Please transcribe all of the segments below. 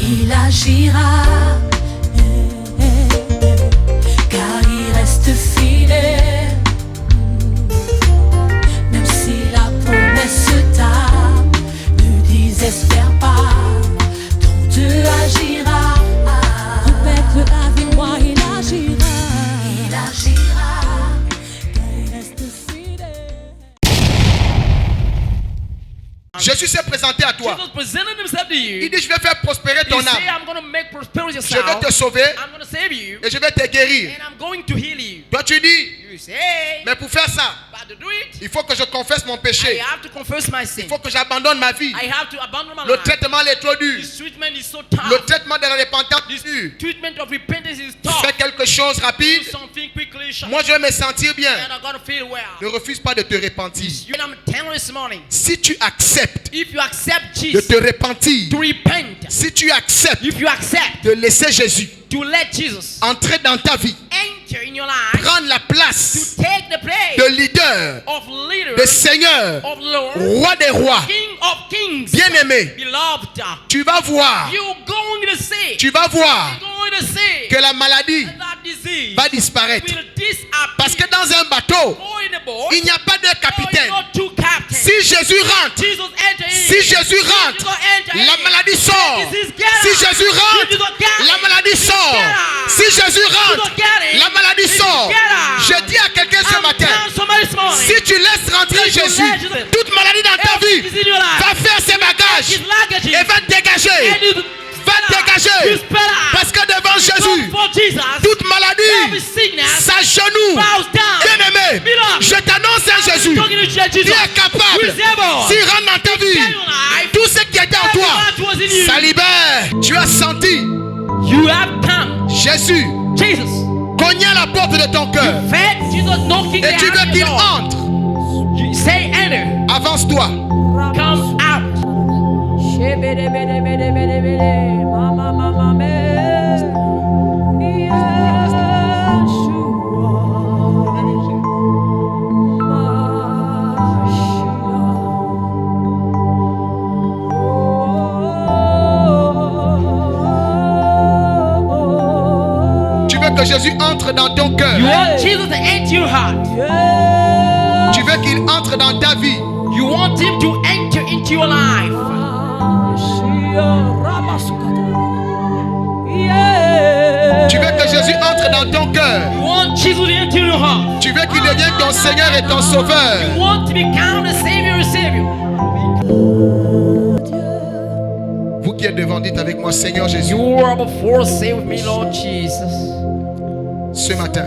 Il agira, car il reste fidèle. Même si la promesse tarde, ne désespère pas, ton Dieu agira. Répète avec moi, il agira. Il agira, car il reste fidèle. Jésus s'est présenté à toi. Jesus presented himself to you. Il dit, je vais faire prospérer ton He said, âme. I'm going to make prosperity Je vais yourself. te sauver I'm going to save you. et je vais te guérir. And I'm going to heal you. Toi tu dis, You say, mais pour faire ça, but to do it, il faut que je confesse mon I péché. have to confess my sin. Il faut que j'abandonne ma vie. I have to abandon my Le life. traitement est trop dur. This treatment is so tough. Le traitement de la repentance est dur. Treatment of repentance is tough. Fais quelque chose rapide. Do something quickly, short. Moi je vais me sentir bien. And I'm going to feel well. Ne refuse pas de te repentir. And I'm telling you this morning, Si tu acceptes if you accept de Jesus te repentir, to repent, si tu acceptes if you accept de laisser Jésus to let Jesus entrer dans ta vie, enter in your life, prendre la place to take the place de leader, of leader, de Seigneur, of Lord, roi des rois, King of kings, bien-aimé, beloved, tu vas voir, you're going to see, tu vas voir you're going to see que la maladie that disease va disparaître. will disappear. Parce que dans un bateau, Go in the boat, il n'y a pas de capitaine. not two captains. Si Jésus rentre, Jesus enter in. si Jésus rentre, Jesus enter in. la maladie sort. Disease get Si out. Jésus rentre, Jesus get la out. maladie sort. Si Jésus rentre, la maladie sort. Je dis à quelqu'un ce matin, si tu laisses rentrer Jésus, toute maladie dans ta vie va faire ses bagages et va te dégager. Va te dégager. Parce que devant Jésus, toute maladie s'agenouille. Bien-aimé, je t'annonce un Jésus qui est capable, s'il rentre dans ta vie, tout ce qui était en toi, ça libère. Tu as senti You have come, Jésus Jesus. cogner à la porte de ton cœur Fed Jesus knocking et tu veux qu'il entre. You say enter. Avance-toi. Come out. Tu veux que Jésus entre dans ton cœur. You want Jesus to enter your heart. Tu veux qu'il entre dans ta vie. You want him to enter into your life. Tu veux que Jésus entre dans ton cœur. You want Jesus to enter your heart. Tu veux qu'il devienne ton Seigneur et ton Sauveur. You want to become the Savior and Savior. Vous qui êtes devant, dites avec moi, Seigneur Jésus, You are before, say with me, Lord Jesus. ce matin,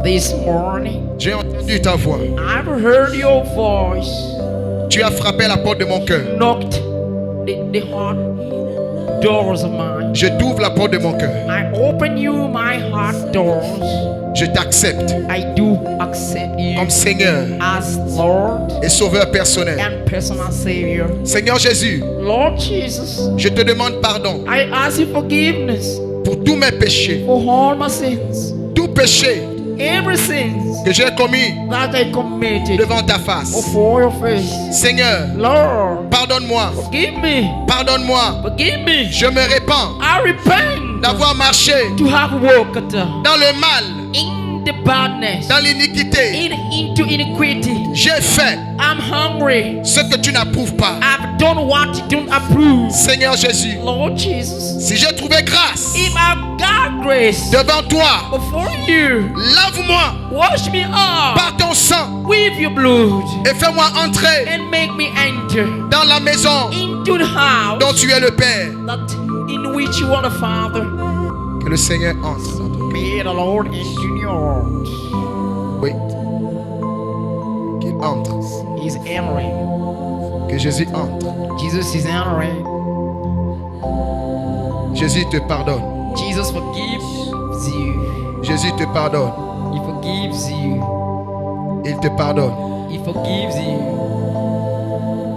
This morning, j'ai entendu ta voix. I've heard your voice. Tu as frappé à la porte de mon cœur. Knocked the heart doors of mine. Je t'ouvre la porte de mon cœur. I open you my heart doors. Je t'accepte I do accept you comme Seigneur as Lord et Sauveur personnel. and personal Savior. Seigneur Jésus, Lord Jesus, je te demande pardon I ask you forgiveness pour tous mes péchés. for all my sins. Tout péché Every sin que j'ai commis that I committed devant ta face. before your face. Seigneur, Lord, pardonne-moi. forgive me. Pardonne-moi. Forgive me. Je me répands I repent d'avoir marché to have walked dans le mal, in the badness, dans l'iniquité. into iniquity. J'ai fait I'm hungry. ce que tu n'approuves pas. I've done what you don't approve. Seigneur Jésus, Lord Jesus, si j'ai trouvé grâce if I've got grace devant toi, before you, lave-moi wash me up par ton sang with your blood et fais-moi entrer and make me enter dans la maison into the house dont tu es le Père. that in which you are the Father. Que le Seigneur entre. May the Lord enter in your heart. Oui. Qu'il entre. He's entering. Que Jésus entre. Jesus is entering. Jésus te pardonne. Jesus forgives you. Jésus te pardonne. He forgives you. Il te pardonne. He forgives you.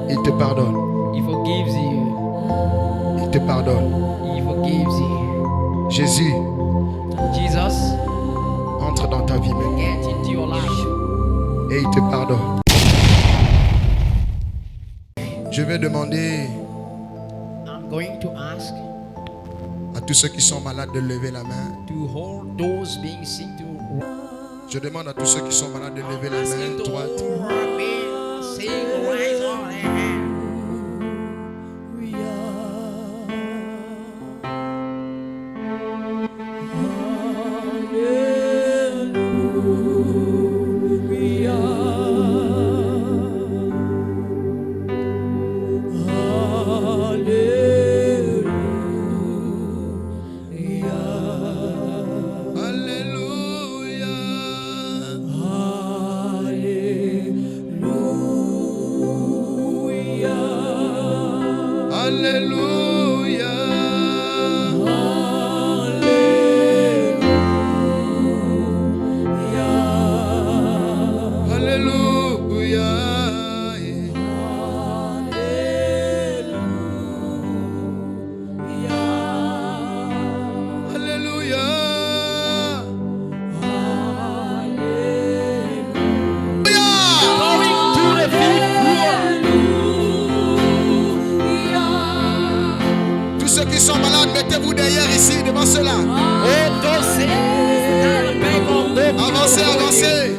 Il te pardonne. He forgives you. Il te pardonne. He forgives you. Jésus, Jesus, entre dans ta vie maintenant. get into your life. Et il te pardonne. Je vais demander I'm going to ask À tous ceux qui sont malades de lever la main. To all those being sick to Je demande à tous ceux qui sont malades de lever la main droite. Alléluia. Alléluia. Alléluia. Tous ceux qui sont malades, mettez-vous derrière ici, devant ceux-là. Avancez, avancez.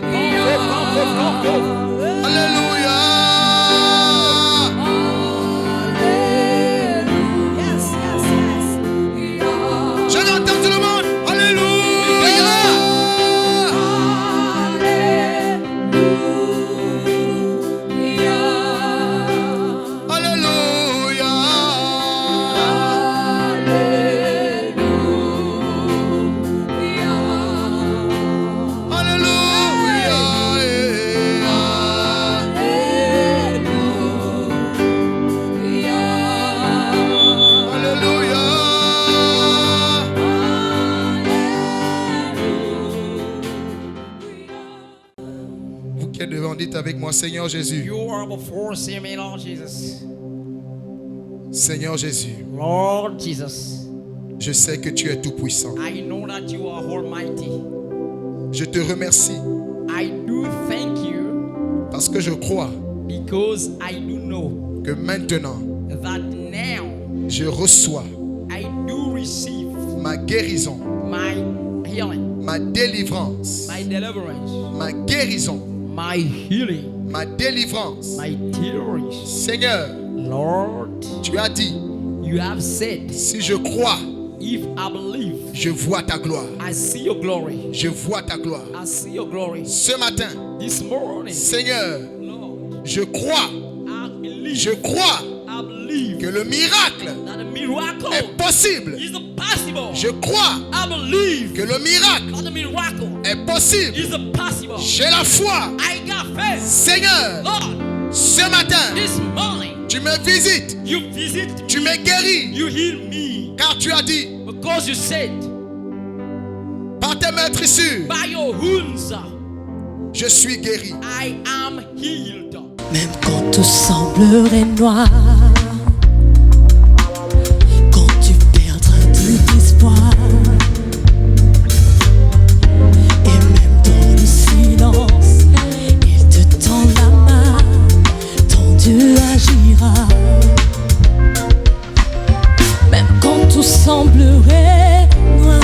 Alléluia. Je l'entends tout le monde. Alléluia. Alléluia. Vous qui êtes devant, dites avec moi, Seigneur Jésus. You are before, say me, Lord Jesus. Seigneur Jésus, Lord Jesus, je sais que tu es tout puissant. I know that you are almighty. Je te remercie I do thank you parce que je crois because I do know que maintenant that now je reçois I do receive ma guérison, my healing, ma délivrance, my deliverance, ma guérison, my healing, ma délivrance. my deliverance. Seigneur, Lord, tu as dit, you have said, si je crois, if I believe, je vois ta gloire. I see your glory. Je vois ta gloire. I see your glory. Ce matin, This morning, Seigneur, Lord, je crois, I believe, je crois I believe que le miracle that a miracle est possible. is possible. Je crois I believe que le miracle that a miracle est possible. is possible. J'ai la foi. I got faith. Seigneur, Lord, ce matin, this morning, tu me visites, you visit tu me. me guéris, You heal me. car tu as dit, Because you said, par tes meurtrissures, by your wounds, je suis guéri. I am healed. Même quand tout semblerait noir, quand tu perdras tout espoir, et même dans le silence, il te tend la main, ton Dieu agira. Même quand tout semblerait noir,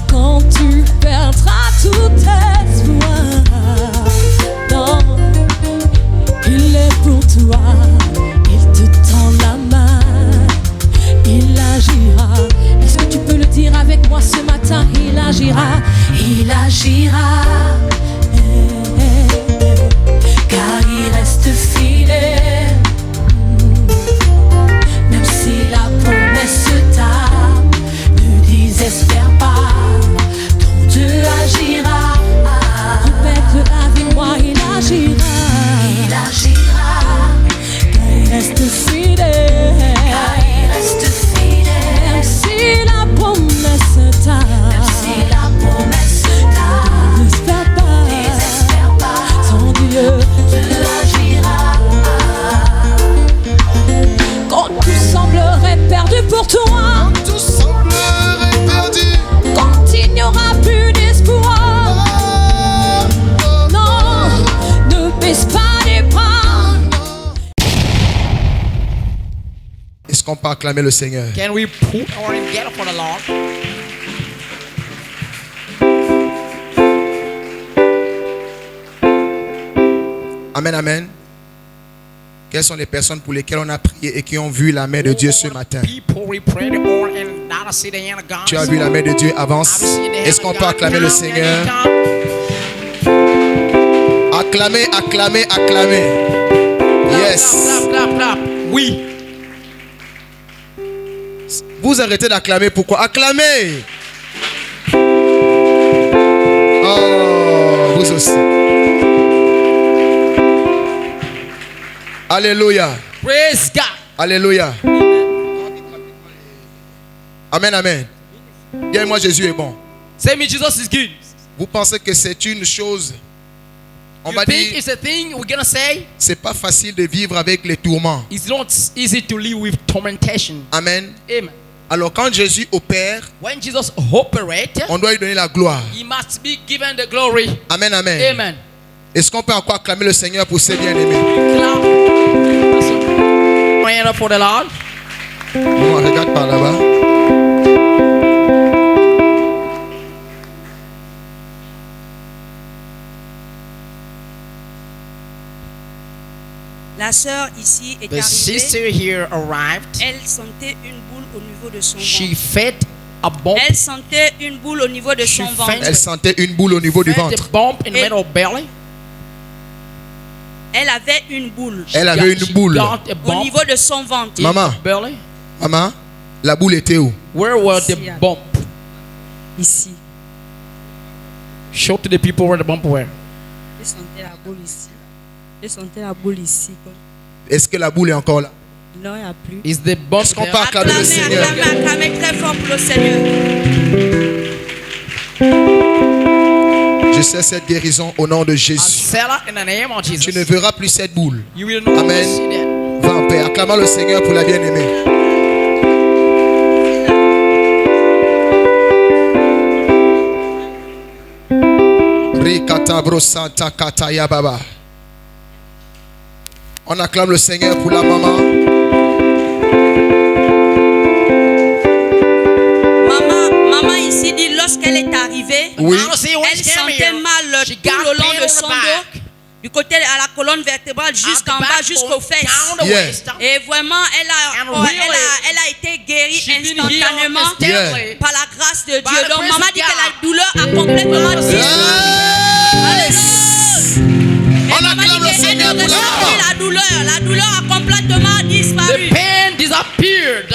quand tu perdras tout espoir, non, il est pour toi. Est-ce qu'on peut acclamer le Seigneur? Can we put our hands together for the Lord? Amen, amen. Quelles sont les personnes pour lesquelles on a prié et qui ont vu la main de Dieu ce matin? People we prayed for and now I see the hand of God. Tu as vu la main de Dieu, avance. Est-ce qu'on peut acclamer le Seigneur? Acclamer, acclamer, acclamer. Yes. Clap, clap, clap. Oui. Vous arrêtez d'acclamer, pourquoi? Acclamez. Oh, vous aussi. Alléluia. Praise God. Alléluia. Amen, amen. Dis-moi, Jésus est bon. Say me, Jesus is good. Vous pensez que c'est une chose, on You va think dire, it's a thing we're gonna say? c'est pas facile de vivre avec les tourments. It's not easy to live with tormentation. Amen. Amen. Alors quand Jésus opère, When Jesus operates, on doit lui donner la gloire. he must be given the glory. Amen, amen. Amen. Est-ce qu'on peut encore acclamer le Seigneur pour ses bien-aimés? Clap. Hand up for the Lord. On regarde par là-bas. La sœur ici est The arrivée. sister here arrived. Elle sentait une boule au niveau de son She ventre. felt a bump. Elle sentait une boule au niveau de son She ventre. Elle sentait une boule au niveau du Felt ventre. the bump in the middle of belly. Elle avait une boule Elle avait une boule. Got a au bump niveau de son ventre. in Maman. the belly. Maman, la boule était où? Where was the Ici, bump? Ici. Show to the people where the bump were. Elle sentait la boule ici. Elle sentait la boule ici. Est-ce que la boule est encore là? Non, il n'y a plus. Is the bump Est-ce qu'on there? peut acclamer le Seigneur? Acclamez très fort pour le Seigneur. Je sais cette guérison au nom de I Jésus. sell it in the name of Jesus. Tu ne verras plus cette boule. You will not Amen. see that. Va en paix. Acclamons le Seigneur pour la bien-aimée. Rikatabro Santa Kataya Baba. On acclame le Seigneur pour la maman. Maman ici dit lorsqu'elle est arrivée, Oui. elle sentait mal tout le long de son dos, du côté à la colonne vertébrale jusqu'en bas, jusqu'aux fesses. Yes. Et vraiment, elle a été guérie instantanément Yeah. par la grâce de Dieu. Donc, maman dit que la douleur a complètement disparu. On acclame le Seigneur pour la maman. La douleur a complètement The disparu. pain disappeared.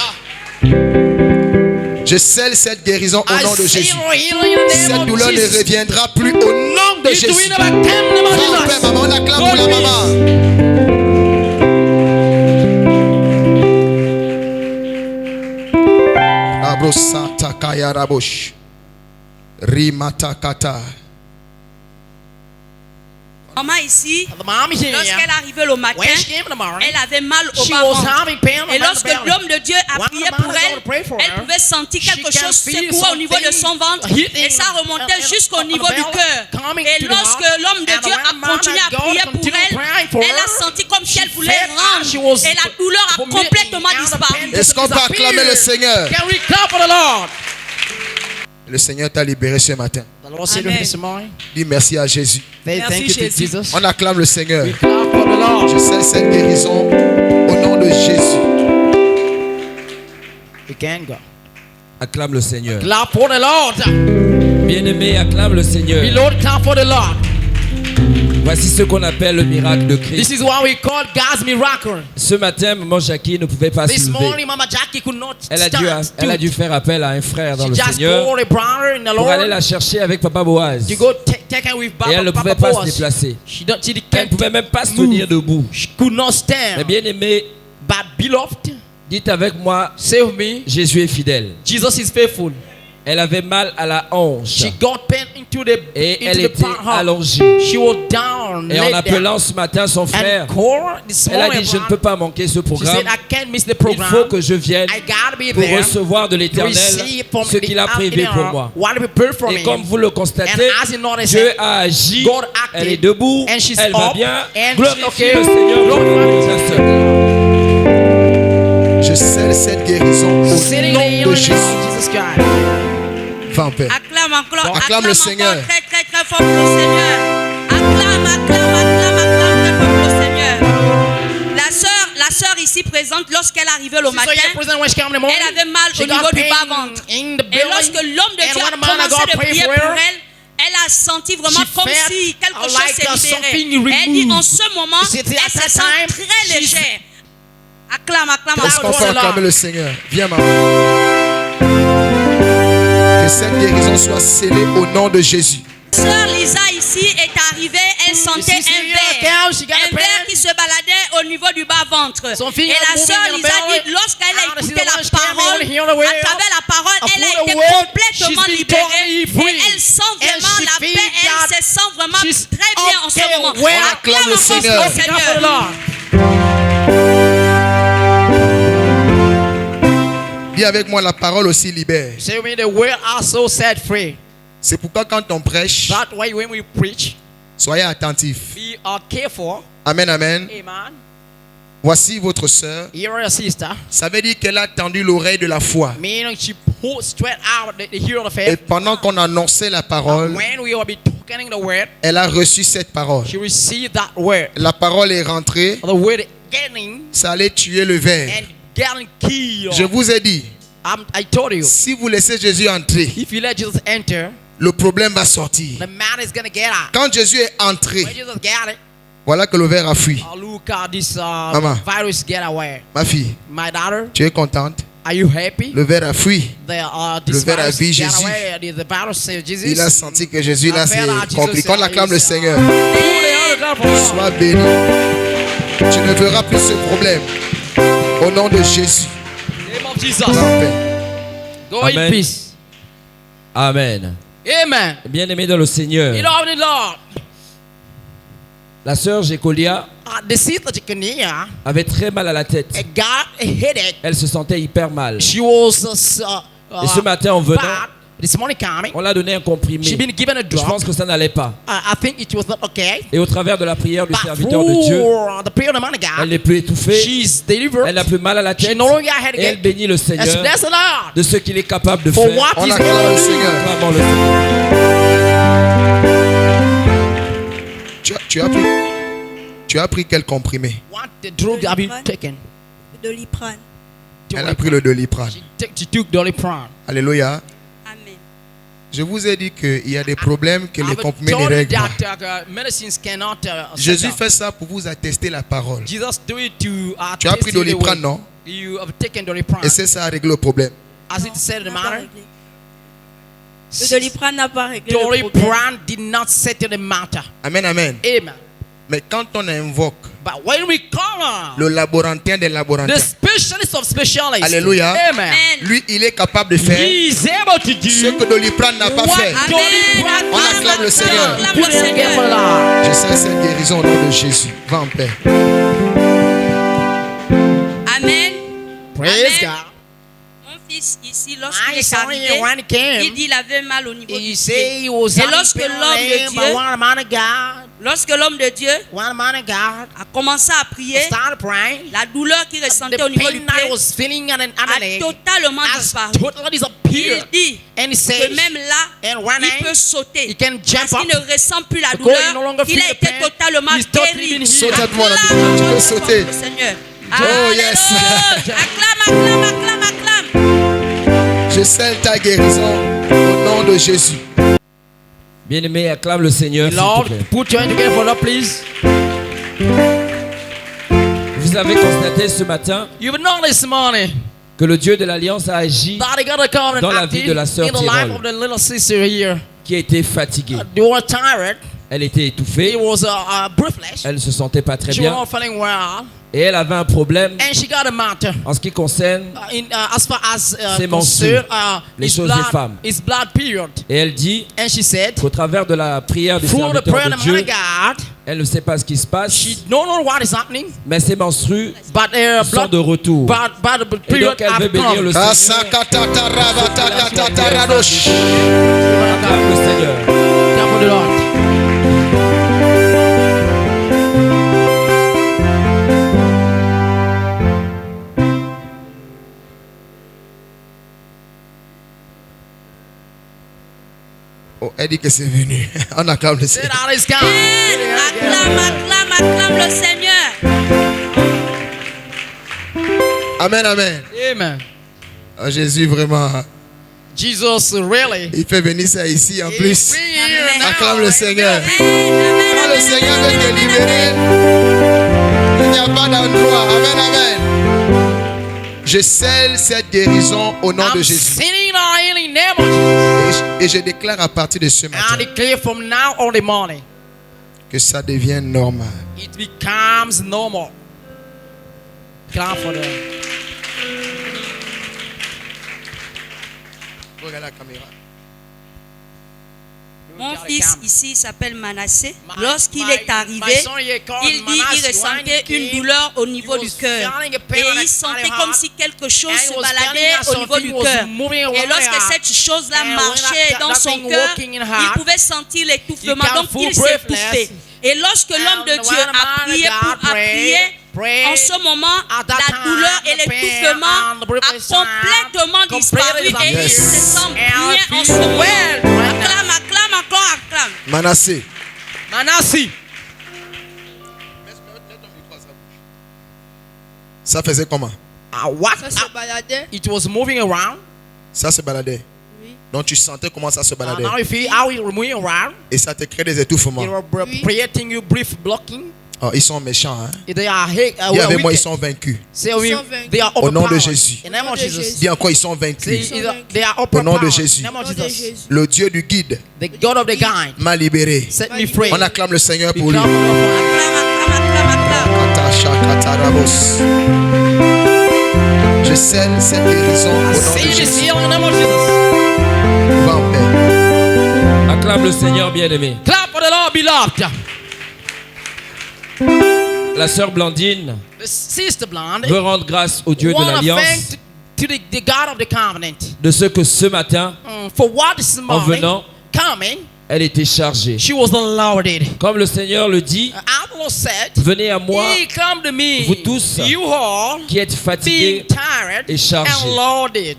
Je scelle cette guérison au nom de I see Jésus. your healing in the Cette name of douleur ne Jesus. reviendra plus au nom de It will Jésus. never come in the name Va of en paix, Jesus. maman. On acclame pour la God maman. Abrosata kaya rabosh. Rimata kata. Maman ici, The mom here, lorsqu'elle arrivait le matin, when she came in the morning, elle avait mal au she bas was ventre. having pain Et in the lorsque belly. l'homme de Dieu a When prié the man pour is going elle, to pray for elle her, pouvait sentir she quelque can chose feel secouer au niveau de something son ventre hitting et ça remontait jusqu'au on the niveau du belly, cœur. coming Et to the lorsque heart. l'homme de And Dieu when a man continué à of God prier pour continued praying for elle, elle a her, senti comme si elle voulait felt like she rendre was et la douleur a vomiting complètement and the disparu. pain Est-ce qu'on peut acclamer le Seigneur? Can we clap for the Lord? Le Seigneur t'a libéré ce matin. The Lord said to Amen. this morning, Dis merci à Jésus. say Merci, thank you to Jésus. Jesus. On acclame le Seigneur. We clap for the Lord. Je scelle cette guérison au nom de Jésus. We can go. Acclame le Seigneur. Clap for the Lord. Bien-aimé, acclame le Seigneur. Beloved, clap for the Lord. Voici ce qu'on appelle le miracle de This Christ. is what we call God's miracle. Ce matin, maman Jackie ne pouvait pas se This lever. morning, Mama Jackie could not Elle a dû stand. faire appel à un frère dans She le just Seigneur called a brother in the pour aller Lord la chercher avec Papa Boaz. to go take her with Et elle ne Papa pouvait pas se Boaz. déplacer. She Elle ne can't pouvait même pas se tenir debout. She could not Mais stand. bien-aimé, But beloved, dites avec moi, say with me, Jésus est fidèle. Jesus is faithful. Elle avait mal à la hanche She got pain into the et elle into the était heart. allongée. She was down, Et en laid down. appelant ce matin son frère, And called this elle a morning, dit, je ne peux pas manquer ce she programme. said, I can't miss the Il program. faut que je vienne I gotta be pour there recevoir de to l'Éternel receive from ce qu'il a the prévu pour inner, moi. what he prepared for Et me. comme vous le constatez, And as you notice, Dieu a agi, God acted, elle est debout, and she's elle va up, bien. and Glorifiez she's okay. le Seigneur pour Glorify la bénédiction. Je scelle cette guérison au Sitting nom in the de healing Jésus. of Jesus Christ. Va en paix. Acclame encore, Acclame le Seigneur. très très très fort pour le Seigneur. Acclame très fort pour le Seigneur. La sœur ici présente, lorsqu'elle arrivait le So matin, you're present when she came in the morning. elle avait mal She au got niveau du pain bas-ventre. in the Et belly. lorsque l'homme de And Dieu when a the man of commencé God de prayed prier for pour her, elle a senti vraiment she comme felt si quelque chose like s'est something libéré. Elle dit en removed. ce moment, She said, elle at se that sent time, très she's- légère. Acclame Est-ce qu'on Lord, peut Lord. acclamer le Seigneur? Viens, maman. Que cette guérison soit scellée au nom de Jésus. Sœur Lisa ici est arrivée, elle sentait You see, un your ver, cow, she got a un ver pain. qui se baladait au niveau du bas-ventre. Son Et finger la moving sœur in the Lisa belly. dit, lorsqu'elle a Ah, écouté she's the la one she came parole, in, hear the word. à travers la parole, elle a Through the été word, complètement she's been libérée. totally Et free. elle sent And vraiment she la feels paix, elle that se sent vraiment she's très bien en ce okay. moment. Well, acclame le encore Seigneur. pour le Clap for the Seigneur. Lord. Dis avec moi, la parole aussi libère. Say me, the word also set free. C'est pourquoi quand on prêche, That way when we preach, soyez attentifs. be careful. Amen, amen. Amen. Voici votre sœur. Here a sister. Ça veut dire qu'elle a tendu l'oreille de la foi. Meaning she pulled straight out the ear of the Et faith. pendant qu'on annonçait la parole, When we will be talking the word, elle a reçu cette parole. she received that word. La parole est rentrée, The word getting ça allait tuer le ver. and getting killed. Je vous ai dit, I told you, si vous laissez Jésus entrer, if you let Jesus enter, le problème va sortir. the man is gonna get out. Quand Jésus est entré, When Jesus get it, voilà que le ver a fui. look at this Maman. virus get away. Ma fille, My daughter, tu es contente? are you happy? Le ver a fui. This Le verre a virus vu get Jésus. away. The virus saved Jesus. Il a senti que Jésus là c'est Affaire à compliqué. Jesus, On acclame le is, Seigneur. Sois Sois béni. Tu ne verras plus ce problème. Au nom de Jésus. name of Jesus. Va en paix. Go in Amen. peace. Amen. Amen. Bien-aimé dans le Seigneur, Beloved in the Lord, la sœur Jécolia the sister Jeconiah avait très mal à la tête. got a headache. Elle se sentait hyper mal. She was Et ce matin, en venant, bad. This morning coming, on l'a donné un comprimé. she been given a Je drop. pense que ça n'allait pas. I think it was not okay. Et au travers de la prière du But serviteur de Dieu, through the prayer of the man of elle God, n'est plus étouffée. she's delivered. Elle n'a plus mal à la She tête. no longer had Et elle headache. bénit le And she Seigneur bless the Lord de ce qu'il est capable de for faire. what On He's acclame going le to do. Seigneur. Acclamons le Seigneur. Tu as pris quel comprimé? What the drug have you taken? Doliprane. Elle a pris le Doliprane. She took Doliprane. Alléluia. Amen. Je vous ai dit qu'il y a des problèmes que les I've comprimés ne told you règlent pas. that medicines cannot Jésus settle. fait ça pour vous attester la parole. Jesus do it to Tu as test pris you the Doliprane, way. non? You have taken Doliprane. Et c'est ça a réglé le problème. As it said the matter, Le Doliprane n'a pas réglé le problème. Doliprane did not settle the matter. Amen, amen. Amen. Mais quand on invoque But when we call on le laborantin des the laborantins, specialist of specialists, Alléluia. Amen. lui, il est capable de faire He is able to ce do que Doliprane n'a pas what fait. Doliprane On acclame le Seigneur. Acclame Put le it together for the Seigneur. Lord. Je sais cette guérison au nom de Jésus. Va en paix. Amen. Praise Amen. God. Mon fils ici, lorsqu'il I est saw arrivé, him when he il came. dit il avait mal au niveau He du say he pied. was Et having lorsque pain l'homme de but Dieu, one man of God, lorsque l'homme de Dieu one man of God a commencé à prier, started praying. la douleur qu'il The ressentait au niveau du pain I pied was feeling on a the leg totalement has disparu. totally Il disappeared. dit And he que says, même là, and when il peut he sauter. can jump Parce qu'il up, ne ressent plus la because he no douleur. longer Il a feel the été pain. totalement He's totally guéri. been healed. Saute à toi, Acclame tu peux encore sauter. le Seigneur. Oh, yes. Alléluia. Acclame. Je scelle ta guérison au nom de Jésus. Bien-aimé, acclame le Seigneur, s'il te Lord, plaît. put your hand together for Lord, please. Vous avez constaté ce matin You've known this morning que le Dieu de l'Alliance a agi, that God come Dans and la acted vie de la sœur in the life Tyrol. of the little sister here. qui a été fatiguée. They were tired. Elle était He étouffée, was breathless. elle ne se sentait pas très She was bien not feeling well. et elle avait un problème And she got a matter. en ce qui concerne As far as Ses menstrues, les his choses des femmes. his blood period. et elle dit And she said, qu'au travers de la prière du through the serviteur prayer de of the man Dieu, of God, elle ne sait pas ce qui se passe, she don't know what is happening, mais ses menstrues but her sont blood, de retour. but the Et period donc elle veut have bénir come. le Seigneur. Asakatatarabatatataradosh. Acclame le Seigneur. Clap for the Lord. Oh, elle dit que c'est venu. On acclame le Seigneur. That is come. Acclame, acclame, acclame le Seigneur. Amen, amen. Amen. Oh, Jésus, vraiment, Jesus really. il fait venir ça ici en plus. Amen. Acclame le Seigneur. Amen, Quand amen, le Seigneur veut te libérer, il n'y a pas d'endroit. Amen, amen. Je scelle cette guérison au nom de I'm Jésus. sitting on healing name of Jesus. Et je déclare à partir de ce I matin declare from now on the morning, que ça devienne normal. it becomes normal. Clap for them. Regarde la caméra. Mon fils ici s'appelle Manassé. My- Lorsqu'il my- est arrivé, my son here called il dit Manasseh. qu'il ressentait When he une came, douleur au he niveau was du cœur. feeling a pain Et on il his sentait body comme heart. si quelque chose And se he was baladait feeling au niveau something du was cœur. moving Et around lorsque her. cette chose-là And when marchait that dans son thing cœur, walking in her il heart, pouvait sentir l'étouffement. he got Donc full il s'est breathless. étouffé. Et lorsque l'homme de And Dieu when a the man prié of pour God prayed, en ce moment, at that la time, douleur et the pain l'étouffement and the breathless a complètement sound disparu et completely il Yes. se sent And bien I en ce feel moment. well right now. Acclame, acclame, encore acclame. Manassé. Manasseh. Ça faisait comment? What? Ça se baladait. It was moving around. Ça se baladait. Donc tu sentais comment ça se And baladait. now you feel how it was moving around. Et ça te crée des étouffements. It was creating you brief blocking. Oh, ils sont méchants. Hein? They are Dis avec moi, ils wicked. sont vaincus. Say Ils we- sont vaincus. they are Au nom de overpowered. Jésus. In the name of Au nom de Jesus. Jésus. Dis encore, ils sont Say vaincus. they are Au nom de overpowered. Jésus. In the name of Au nom de Jesus. Jésus. Le Dieu du guide The God of the guide m'a libéré. set me free. On acclame le Seigneur pour lui. Become one of us. Acclame, acclame, acclame, acclame. Katasha katarabos. Je scelle cette guérison au nom Say de this Jésus. here in the name of Jesus. Va en paix. Acclame le Seigneur bien-aimé. Clap for the Lord, beloved. La sœur Blandine The sister blonde veut rendre grâce au Dieu de want to l'Alliance thank to the God of the covenant de ce que ce matin, for what this morning venant, coming. elle était chargée. She was loaded. Comme le Seigneur le dit, Our Lord said, venez à moi, "He come to me, vous tous, you all qui êtes being fatigués. tired et chargés." and loaded."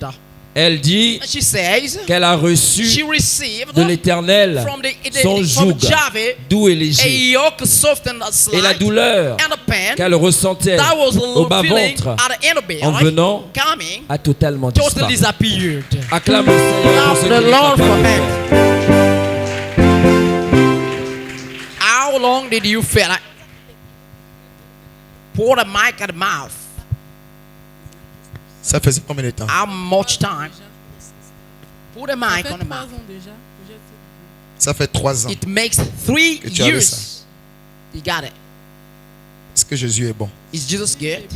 Elle dit She says qu'elle a she reçu received de l'Éternel from son from joug Javé doux et a léger. yoke soft and Et la slight douleur and a pain qu'elle ressentait that was au a bas feeling ventre at the end of it, en venant coming a totalement totally disparu. disappeared. Acclame le Seigneur pour ce Clap the qu'il est Lord capable de for faire. How long did you feel like? Pour the mic at the mouth. Ça faisait combien de temps? How much time? Put the Ça mic fait on the 3 mouth. ans déjà. Ça fait 3 ans. It makes 3 Que tu avais years. ça. You got it. Est-ce que Jésus est bon? Is Jesus good?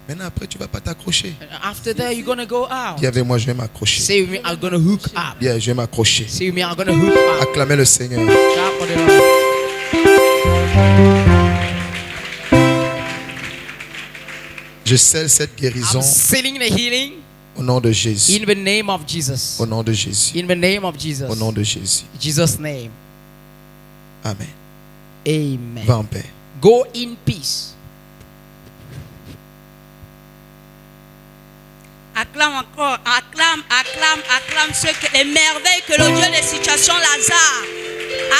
Maintenant, après, tu ne vas pas t'accrocher. After that, you're gonna go out. Dis avec moi, je vais m'accrocher. Say with me, I'm gonna hook up. Bien, je vais m'accrocher. Say with me, I'm gonna hook up. Acclamez le Seigneur. Clap for the Lord. Je scelle cette guérison I'm sealing the healing au nom de Jésus. in the name of Jesus. Au nom de Jésus. In the name of Jesus. Au nom de Jésus. Jesus' name. Amen. Amen. Va en paix. Go in peace. Acclame encore, acclame, acclame, acclame les merveilles que le Dieu des situations Lazare.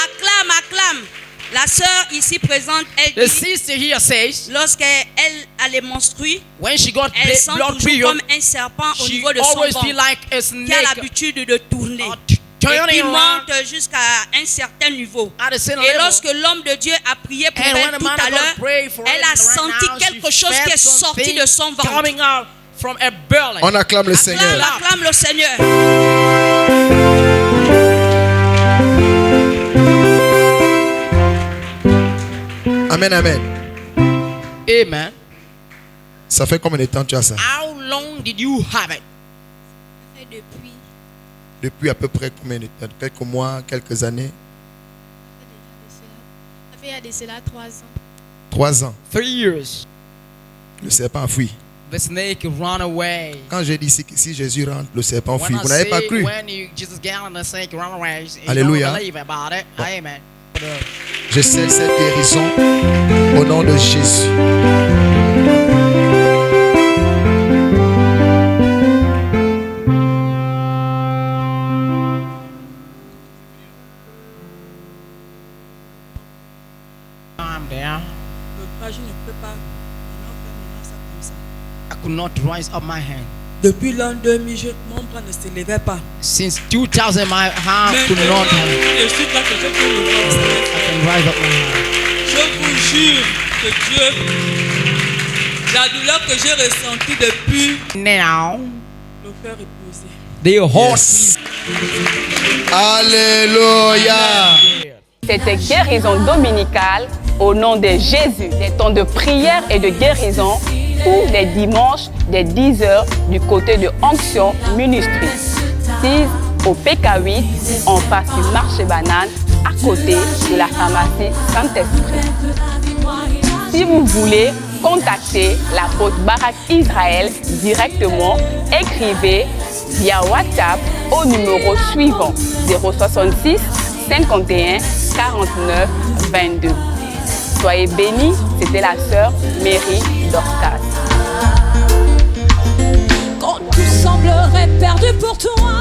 Acclame, acclame. La sœur ici présente, elle The dit, sister here says, lorsqu'elle allait menstruer, when she got elle sent blood toujours period, comme un serpent au she niveau de son always feel ventre, like a qui a snake l'habitude de tourner. Et turning puis around monte jusqu'à un certain niveau. at the same Et level. lorsque l'homme de Dieu a prié pour And when elle the tout man à of God l'heure, prayed for her elle a right senti now, quelque she chose qui felt est sorti something de son ventre. coming out from her belly. On acclame le Acclame, Seigneur. acclame le Seigneur. Amen, amen. Amen. Ça fait combien de temps tu as ça? How long did you have it? Et depuis, Depuis à peu près combien de temps? Quelques mois, quelques années? ça fait il y a de cela 3 ans. 3 ans. 3 years. Le serpent a fui. The snake run away. Quand j'ai dit si Jésus rentre, le serpent When fuit. I Vous n'avez pas say cru? when Jesus get on the snake run away, you Alléluia. don't believe about it. Amen. Je scelle cette guérison au nom de Jésus. I could not rise up my hand. Depuis l'an 2000, mon bras ne se levait pas. Since 2000, my hand could not. Je suis là que je peux le voir. I can rise up my hand. Je vous jure que Dieu, la douleur que j'ai ressentie depuis, Now, le fait reposer. They horse. Alléluia. C'était guérison dominicale au nom de Jésus. Des temps de prière et de guérison tous les dimanches dès 10h du côté de Onction Ministry. 6 au PK8 en face du marché banane à côté de la pharmacie Saint-Esprit. Si vous voulez contacter l'apôtre Barak Israël directement, écrivez via WhatsApp au numéro suivant 066 51 49 22. Soyez bénis, c'était la sœur Mary Dorcas. Quand tout semblerait perdu pour toi.